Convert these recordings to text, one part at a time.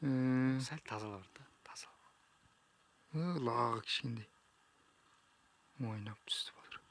Сәл тазалар да, таза. Лағы кішкенде. Ойнап түсті батыр.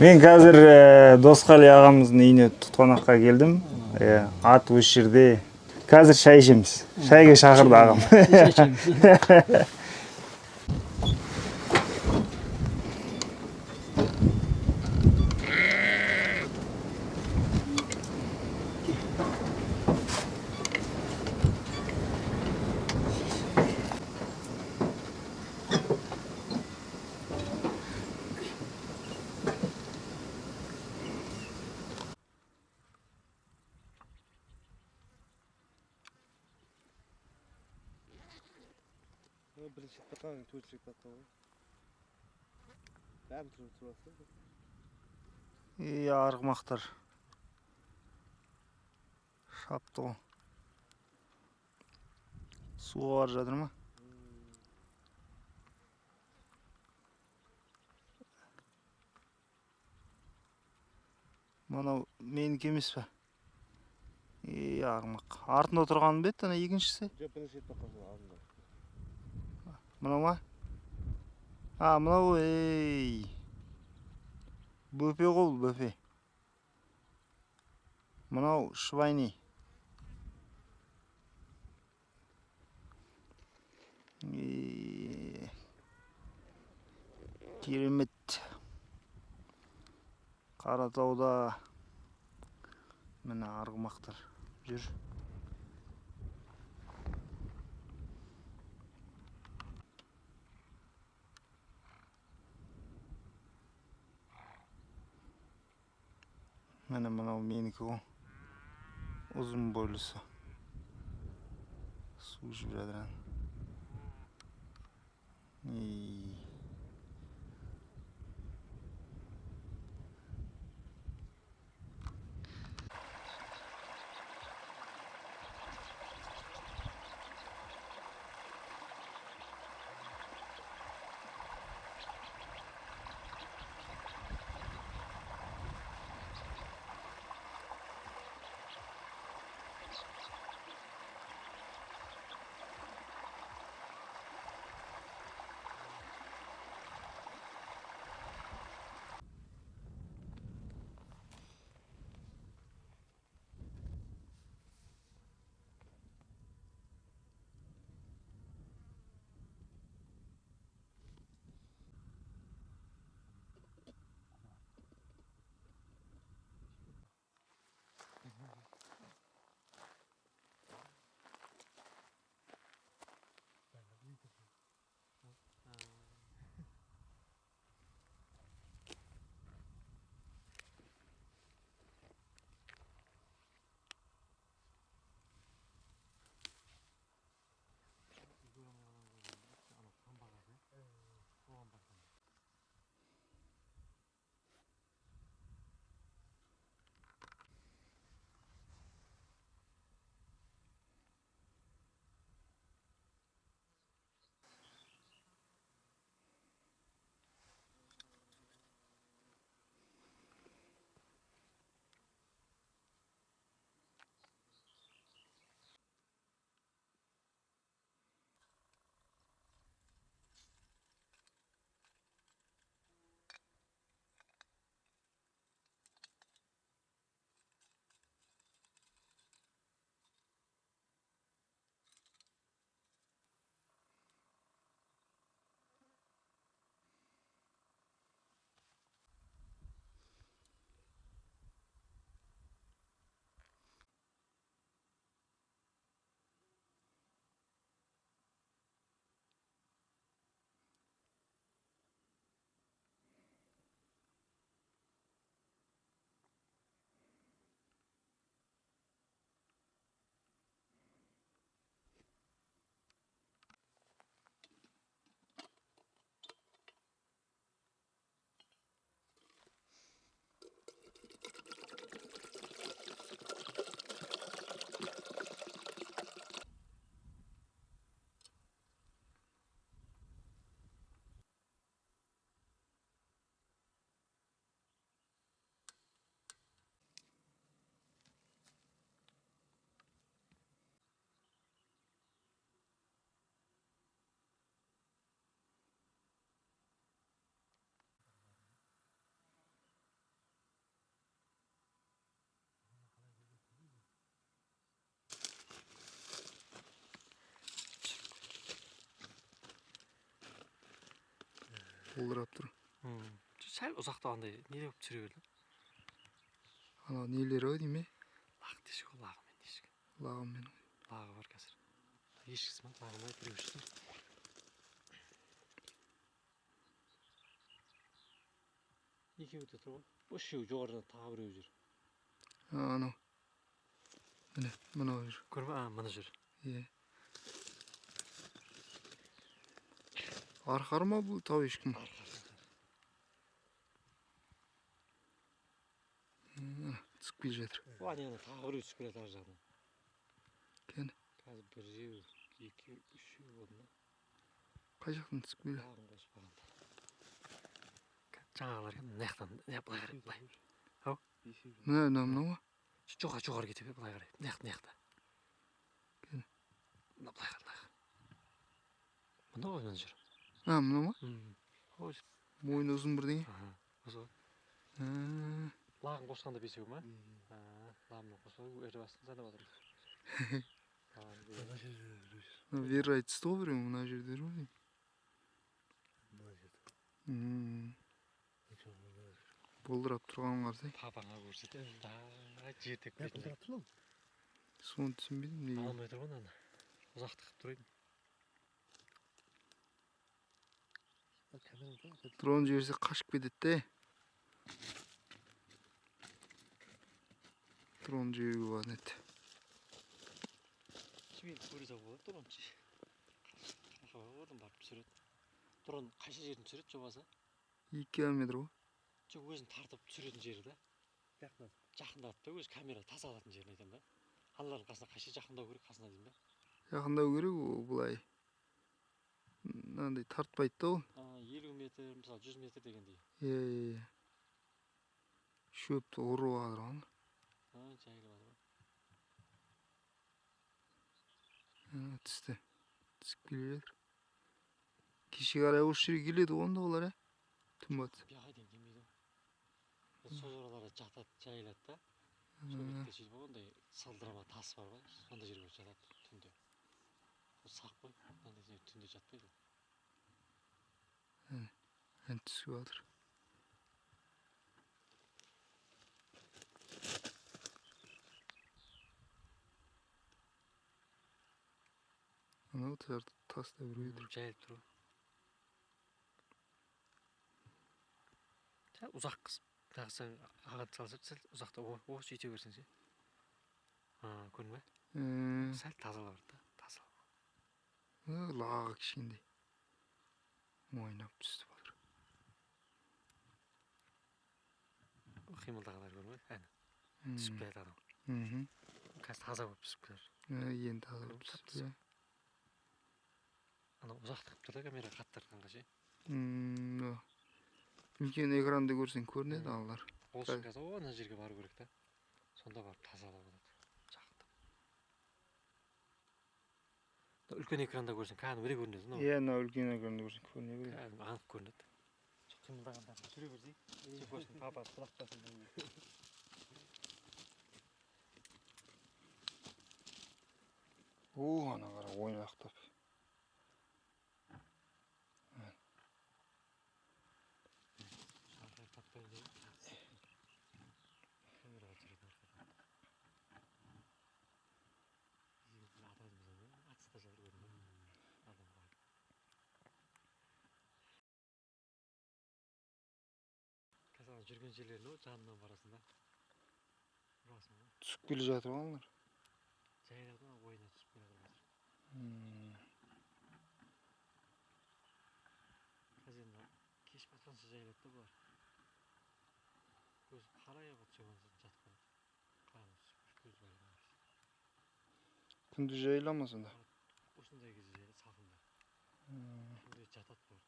Мен қазір Досқали ағамыздың үйіне тұтқанаққа келдім. Ат осы жерде. Қазір шай ішеміз. Шайға шақырды ағам. Бірінші тақаң, төртші тақаң. Бәрін тұрып. Арғымақтар шапты ғой. Суға бар жатыр ма? Мынау менікі емес пе? Арғымақ. Артында тұрған бет, ана екіншісі? Жоқ, бірінші тақаң алдында. Мынау ма? Мынау бөпе ғой, бөпе. Мынау швайни. Керемет. Қаратауда міне арғымақтар жүр. Міне мынау менікі ғой. Ұзын бойлысы. Су ішіп жатыр. Болдырап тұр. Сәл ұзақта андай не болып түсіре берді. Ана нелері ғой дейме? Лақ дешік ол лағымен дешік. Лағымен. Лағы бар қазір. Ешкісі ма? Лағымай біреу үшін. Екеуі де тұр ғой. Үшеуі жоғарыдан тағы біреу жүр. Анау. Міне, мынау жүр. Көрме? Мына жүр. Е. Арқар ма бұл тау ешкім? Түсіп келе жатыр. Ана тағы біреу түсіп келеді ар жағынан. Кені? Қазір біреу, екеу, үшеу болды ма? Қай жақтан түсіп келе? Тағын қоспағанда. Жаңағылар екен, мына жақтан, былай қарай, былай. Ау? Мынау ма? Жоғары кете бер, былай қарай. Мына жақта. Кені? Мына былай қарай. Мына ғой мына жүр. Мынау ма? Ой. Мойны ұзын бірдеңе? Осы ғой. Лағын қосқанда бесеу ма? Лағымның қосқанда өре басын сәді батыр. Вері айтысты ғой біреу, мына жердер ғой дейм. Болдырап тұрғанын қарсай. Папаңа көрсет. Жетек бетін. Соны түсінбедім неге. Алмай тұр ғой наны. Ұзақты қып тұрайын. Дрон жіберсе қашып кетеді де. Дрон жіберуге болатын еді. Кемел көрсе болады дроншы. Орын барып түсіреді. Дрон қайша жерін түсіреді жобасы? 2 километр ғой. Жоқ өзін тартып түсіретін жері да. Жақындатып та өзі камера таза алатын жерін айтам да. Аналардың қасына қайша жақындау керек қасына деймін да. Жақындау керек ол былай. Мынандай тартпайды да ол. 50 метр, мысалы 100 метр дегендей. Шөпті ұрып алған. Жайылып алды. Түсті. Түсіп келе жатыр. Кеше қарай осы жерге келеді онда олар, түн батыс. Бияға дейін келмейді. Созораларда жатады, жайылады да. Сол бетте сөйтіп ондай сылдырама тас бар ғой, сондай жерге жатады түнде. Сақ қой, ондай түнде жатпайды. Түсіп жатыр. Анау таста біреу тұр. Жайылып тұр. Ұзақ қыз. Тағысаң ағат салсып, сәл ұзақта осы үйте берсің ше. Көрдің бе? Сәл тазалап да. Лағы кішкендей. Мойнап түсті батыр. Қимылдағалар көрдің бе? Әні. Түсіп келеді адам. Қазір таза болып түсіп келер. Енді таза болып түсіп келер. Ана ұзақты қып тұр да камера қаттырғанға ше. Үлкен экранды көрсең көрінеді алар. Ол үшін қазір ана жерге бару керек та. Сонда барып тазалап алады. Жақындап. Үлкен экранда көрсең кәдімгідей көрінеді. Ана үлкен экранда көрсең көрінеді. Кәдімгі анық көрінеді. Қимылдағандарын жүре берсей. Сен папа құлақтасын. Ана қара ойнақтап. Жүрген жерлерін жанынан барасың да. Түсіп келе жатыр олар. Жайлаудың ойына түсіп келе жатыр. Қазір енді кеш батқанша жайлады да бұлар. Көз қарай ағып жатып қалады. Қараңғы түсіп көз байланады. Күнді жайыла ма сонда? Осындай кезде жайлады салқында. Күнде жатады бұлар.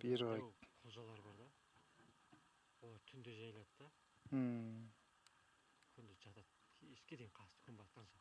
Бері қарай. Қожалар бар да. Олар түнде жайлады да. Күнде жатады. Кешке дейін қасты күн батқанша.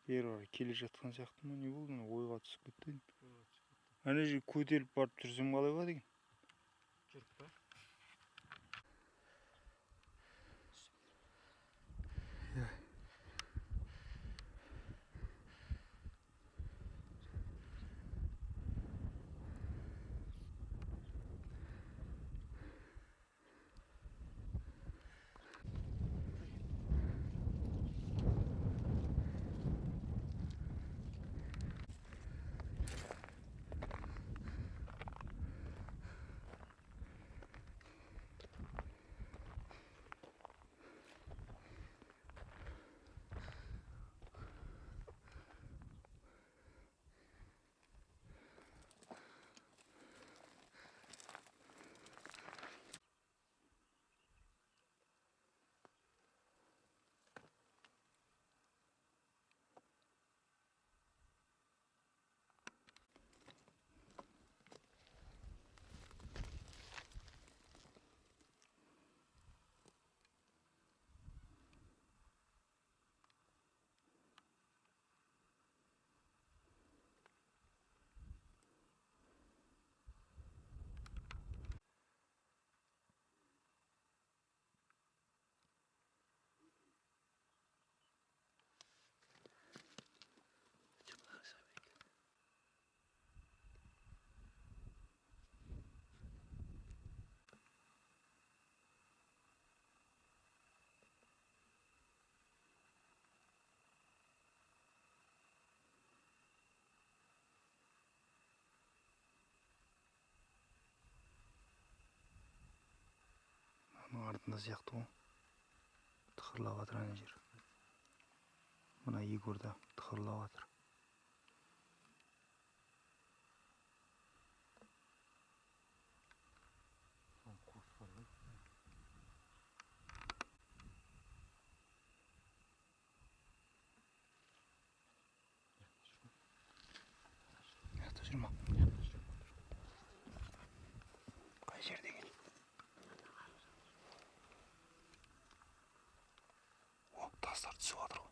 Бері қарай келе жатқан сияқты ма? Не болды? Ойға түсіп кетті. Ана жерге көтеріліп барып жүрсем қалай ба деген? Жүріп па? сыртында сияқты ғой. Тықырлап жатыр ана жер. Мына Егор да тықырлап жатыр. Жақта жүрма. Қай жерде екен? О, тастар түсіп жатыр ғой.